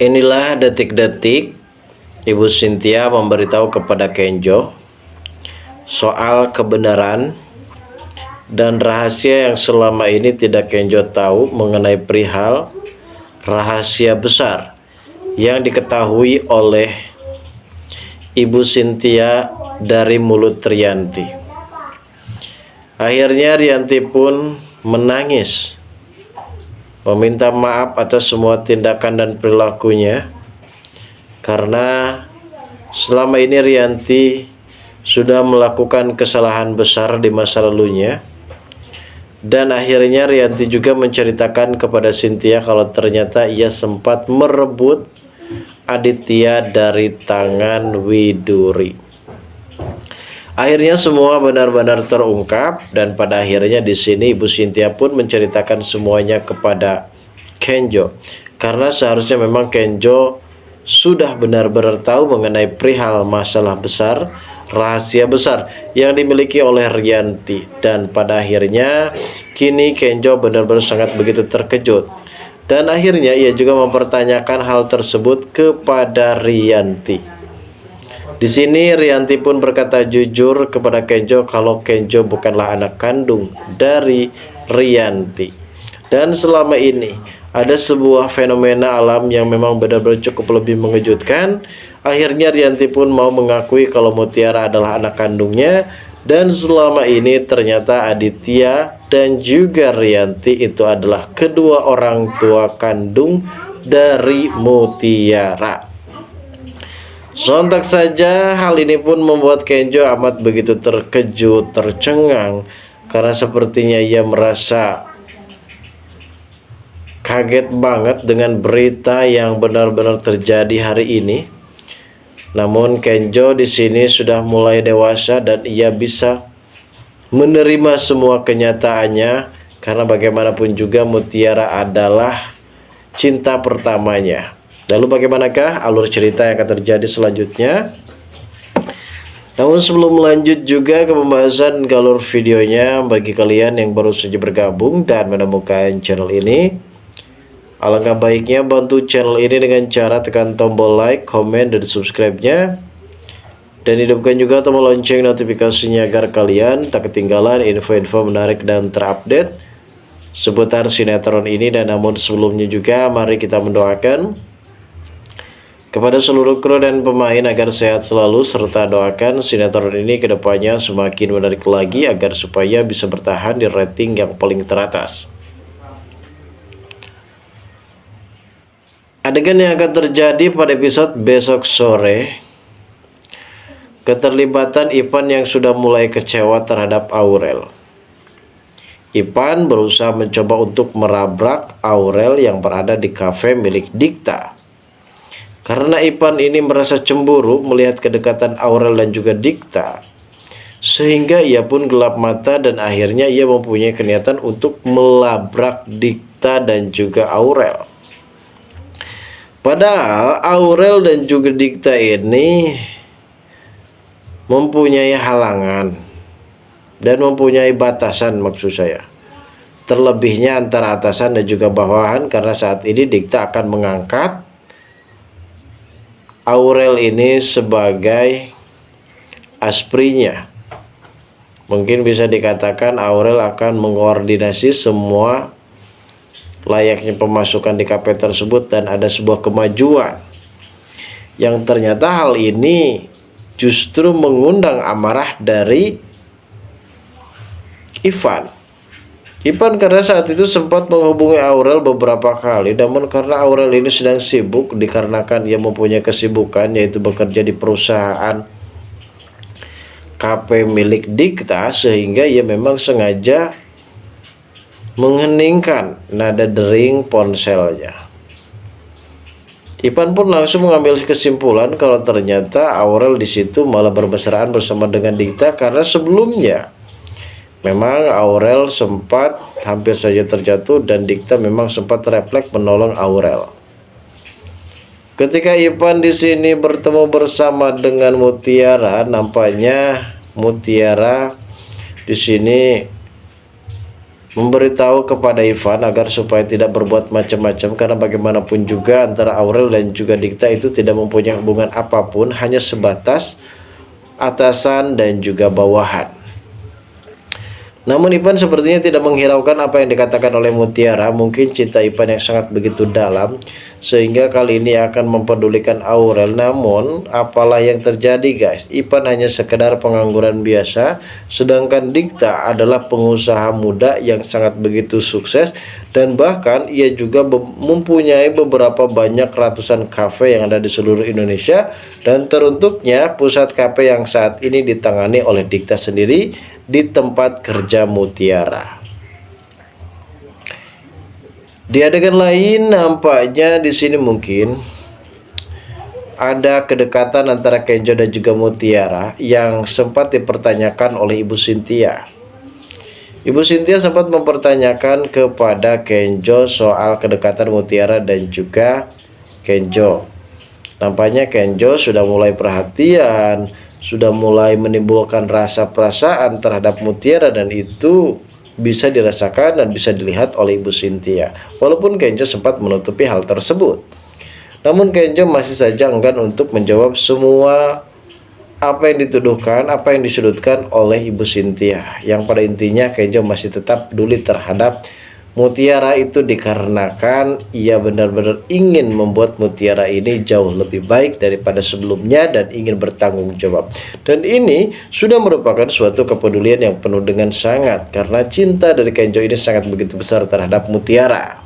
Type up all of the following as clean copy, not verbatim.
Inilah detik-detik Ibu Cynthia memberitahu kepada Kenjo soal kebenaran dan rahasia yang selama ini tidak Kenjo tahu mengenai perihal rahasia besar yang diketahui oleh Ibu Cynthia dari mulut Rianti. Akhirnya Rianti pun menangis, meminta maaf atas semua tindakan dan perilakunya, karena selama ini Rianti sudah melakukan kesalahan besar di masa lalunya. Dan akhirnya Rianti juga menceritakan kepada Cynthia kalau ternyata ia sempat merebut Aditya dari tangan Widuri. Akhirnya semua benar-benar terungkap, dan pada akhirnya di sini Ibu Cynthia pun menceritakan semuanya kepada Kenjo, karena seharusnya memang Kenjo sudah benar-benar tahu mengenai perihal masalah besar, rahasia besar yang dimiliki oleh Rianti. Dan pada akhirnya kini Kenjo benar-benar sangat begitu terkejut, dan akhirnya ia juga mempertanyakan hal tersebut kepada Rianti. Di sini Rianti pun berkata jujur kepada Kenjo kalau Kenjo bukanlah anak kandung dari Rianti. Dan selama ini ada sebuah fenomena alam yang memang benar-benar cukup lebih mengejutkan. Akhirnya Rianti pun mau mengakui kalau Mutiara adalah anak kandungnya, dan selama ini ternyata Aditya dan juga Rianti itu adalah kedua orang tua kandung dari Mutiara. Sontak saja hal ini pun membuat Kenjo amat begitu terkejut, tercengang, karena sepertinya ia merasa kaget banget dengan berita yang benar-benar terjadi hari ini. Namun Kenjo di sini sudah mulai dewasa dan ia bisa menerima semua kenyataannya, karena bagaimanapun juga Mutiara adalah cinta pertamanya. Lalu bagaimanakah alur cerita yang akan terjadi selanjutnya? Namun sebelum lanjut juga ke pembahasan alur videonya, bagi kalian yang baru saja bergabung dan menemukan channel ini, alangkah baiknya bantu channel ini dengan cara tekan tombol like, komen, dan subscribe-nya. Dan hidupkan juga tombol lonceng notifikasinya agar kalian tak ketinggalan info-info menarik dan terupdate seputar sinetron ini. Dan namun sebelumnya juga mari kita mendoakan kepada seluruh kru dan pemain agar sehat selalu, serta doakan sinetron ini kedepannya semakin menarik lagi agar supaya bisa bertahan di rating yang paling teratas. Adegan yang akan terjadi pada episode besok sore, keterlibatan Ipan yang sudah mulai kecewa terhadap Aurel. Ipan berusaha mencoba untuk merabrak Aurel yang berada di kafe milik Dikta. Karena Ipan ini merasa cemburu melihat kedekatan Aurel dan juga Dikta, sehingga ia pun gelap mata dan akhirnya ia mempunyai niatan untuk melabrak Dikta dan juga Aurel. Padahal Aurel dan juga Dikta ini mempunyai halangan dan mempunyai batasan, maksud saya. Terlebihnya antara atasan dan juga bawahan, karena saat ini Dikta akan mengangkat Aurel ini sebagai asprinya. Mungkin bisa dikatakan Aurel akan mengkoordinasi semua layaknya pemasukan di kafe tersebut, dan ada sebuah kemajuan yang ternyata hal ini justru mengundang amarah dari Ipan karena saat itu sempat menghubungi Aurel beberapa kali, namun karena Aurel ini sedang sibuk dikarenakan ia mempunyai kesibukan yaitu bekerja di perusahaan kafe milik Dikta, sehingga ia memang sengaja mengheningkan nada dering ponselnya. Ipan pun langsung mengambil kesimpulan kalau ternyata Aurel di situ malah bermesraan bersama dengan Dikta, karena sebelumnya memang Aurel sempat hampir saja terjatuh dan Dikta memang sempat refleks menolong Aurel. Ketika Ipan di sini bertemu bersama dengan Mutiara, nampaknya Mutiara di sini memberitahu kepada Ivan agar supaya tidak berbuat macam-macam, karena bagaimanapun juga antara Aurel dan juga Dikta itu tidak mempunyai hubungan apapun, hanya sebatas atasan dan juga bawahan. Namun Ivan sepertinya tidak menghiraukan apa yang dikatakan oleh Mutiara. Mungkin cinta Ivan yang sangat begitu dalam sehingga kali ini akan mempedulikan Aurel. Namun apalah yang terjadi guys, Ivan hanya sekedar pengangguran biasa, sedangkan Dikta adalah pengusaha muda yang sangat begitu sukses, dan bahkan ia juga mempunyai beberapa banyak ratusan kafe yang ada di seluruh Indonesia, dan teruntuknya pusat kafe yang saat ini ditangani oleh Dikta sendiri di tempat kerja Mutiara. Di adegan lain nampaknya di sini mungkin ada kedekatan antara Kenjo dan juga Mutiara yang sempat dipertanyakan oleh Ibu Cynthia. Ibu Cynthia sempat mempertanyakan kepada Kenjo soal kedekatan Mutiara dan juga Kenjo. Nampaknya Kenjo sudah mulai perhatian, sudah mulai menimbulkan rasa perasaan terhadap Mutiara, dan itu bisa dirasakan dan bisa dilihat oleh Ibu Cynthia. Walaupun Kenjo sempat menutupi hal tersebut, namun Kenjo masih saja enggan untuk menjawab semua apa yang dituduhkan, apa yang disudutkan oleh Ibu Cynthia. Yang pada intinya Kenjo masih tetap peduli terhadap Mutiara itu dikarenakan ia benar-benar ingin membuat Mutiara ini jauh lebih baik daripada sebelumnya dan ingin bertanggung jawab. Dan ini sudah merupakan suatu kepedulian yang penuh dengan sangat, karena cinta dari Kenjo ini sangat begitu besar terhadap Mutiara.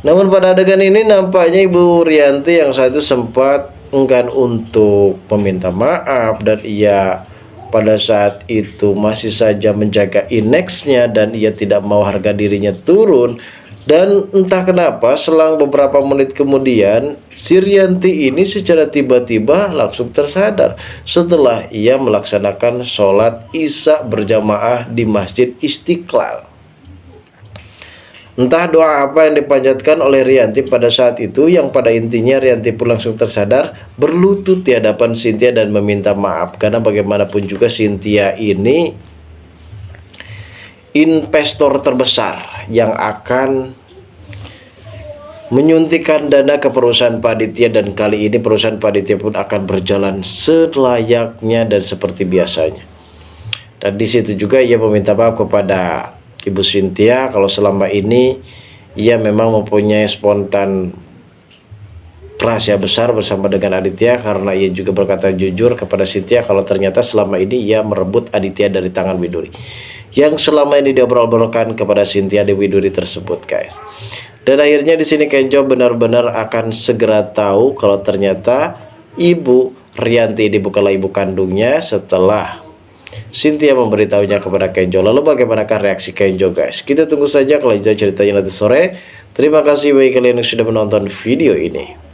Namun pada adegan ini nampaknya Ibu Rianti yang saat itu sempat enggan untuk meminta maaf, dan ia pada saat itu masih saja menjaga indeksnya dan ia tidak mau harga dirinya turun. Dan entah kenapa selang beberapa menit kemudian si Rianti ini secara tiba-tiba langsung tersadar setelah ia melaksanakan sholat isya berjamaah di Masjid Istiqlal. Entah doa apa yang dipanjatkan oleh Rianti pada saat itu, yang pada intinya Rianti pun langsung tersadar, berlutut di hadapan Cynthia dan meminta maaf. Karena bagaimanapun juga Cynthia ini investor terbesar yang akan menyuntikkan dana ke perusahaan Panitia, dan kali ini perusahaan Panitia pun akan berjalan selayaknya dan seperti biasanya. Dan di situ juga ia meminta maaf kepada Ibu Cynthia kalau selama ini ia memang mempunyai spontan rahasia besar bersama dengan Aditya, karena ia juga berkata jujur kepada Cynthia kalau ternyata selama ini ia merebut Aditya dari tangan Widuri, yang selama ini dia obrol-obrolkan kepada Cynthia di Widuri tersebut guys. Dan akhirnya di sini Kenjo benar-benar akan segera tahu kalau ternyata Ibu Rianti ini bukanlah ibu kandungnya setelah Cynthia memberitahunya kepada Kenjo. Lalu bagaimanakah reaksi Kenjo guys? Kita tunggu saja kelanjutan ceritanya nanti sore. Terima kasih bagi kalian yang sudah menonton video ini.